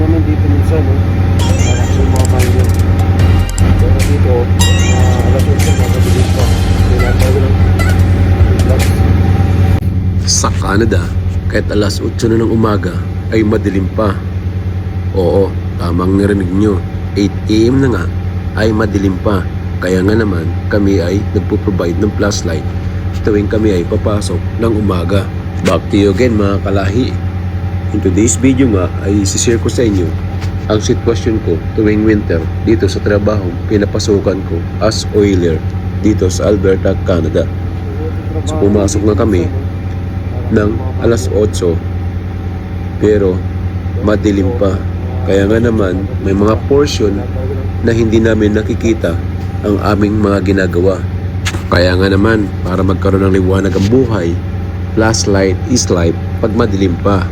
naman dito minsan, no? Para sa mga kanya. Pero dito, alas 8 na mabilis pa. Kailangan tayo ng vlogs. Sa Canada, kahit alas 8 na ng umaga ay madilim pa. Oo, tamang narinig nyo. 8 AM na nga ay madilim pa. Kaya nga naman kami ay nagpo-provide ng flashlight tuwing kami ay papasok ng umaga. Back to you again mga kalahi. In today's video nga ay isishare ko sa inyo ang sitwasyon ko tuwing winter dito sa trabahong pinapasukan ko as oiler dito sa Alberta, Canada. So pumasok na kami ng alas 8 pero madilim pa. Kaya nga naman may mga portion na hindi namin nakikita ang aming mga ginagawa. Kaya nga naman para magkaroon ng liwanag ang buhay, flashlight is life pag madilim pa.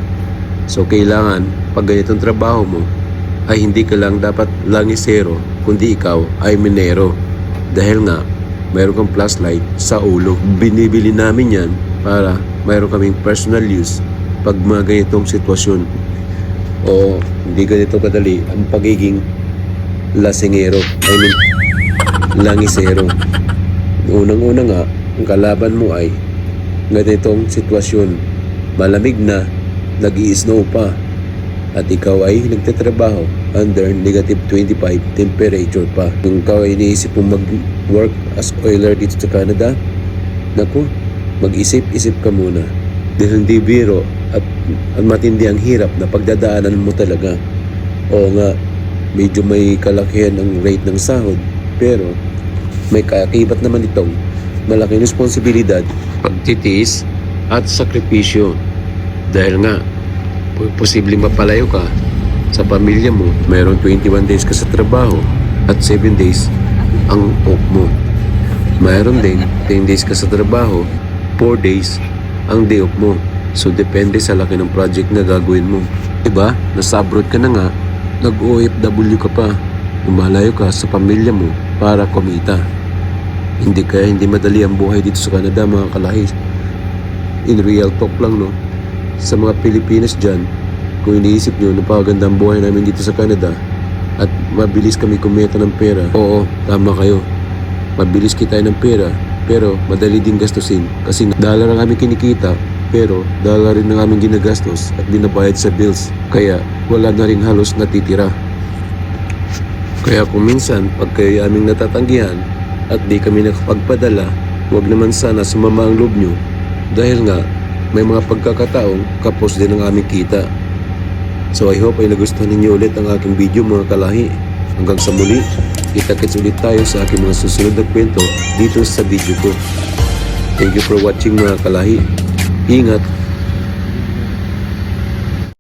So kailangan pag ganitong trabaho mo ay hindi ka lang dapat langisero kundi ikaw ay minero. Dahil nga mayroon kang flashlight sa ulo. Binibili namin yan para mayroon kaming personal use pag mga ganitong sitwasyon. O hindi ganito kadali ang pagiging lasingero, langisero. Unang-una nga, ang kalaban mo ay ganitong sitwasyon. Malamig na, nag-i-snow pa, at ikaw ay nagtatrabaho under negative 25 temperature pa. Kung ikaw ay iniisip mong mag-work as oiler dito sa Canada, naku, mag-isip-isip ka muna. Dahil hindi biro at matindi ang hirap na pagdadaanan mo talaga. Oo nga, medyo may kalakihan ang rate ng sahod, pero may kaakibat naman itong malaking responsibilidad, pagtitiis at sakripisyo. Dahil nga, posibleng mapalayo ka sa pamilya mo. Mayroon 21 days ka sa trabaho at 7 days ang off mo. Mayroon din 10 days ka sa trabaho, 4 days ang day off mo. So depende sa laki ng project na gagawin mo. Diba? Nasa abroad ka na nga, nag-OFW ka pa, lumalayo ka sa pamilya mo para kumita. Hindi madali ang buhay dito sa Canada mga kalahis. In real talk lang, no? Sa mga Pilipinas dyan, kung iniisip nyo napakaganda ang buhay namin dito sa Canada at mabilis kami kumita ng pera, oo, tama kayo. Mabilis kita ng pera, pero madali din gastusin kasi dollar ang aming kinikita, pero dollar rin ang aming ginagastos at binabayad sa bills. Kaya wala na rin halos natitira. Kaya kung minsan pag kayo aming natatanggihan at di kami nakapagpadala, huwag naman sana sumama ang loob nyo dahil nga may mga pagkakataong kapos din ang aming kita. So I hope ay nagustuhan ninyo ulit ang aking video mga kalahi. Hanggang sa muli, kita-kits ulit tayo sa aking mga susunod na kwento dito sa video ko. Thank you for watching mga kalahi. Ingat!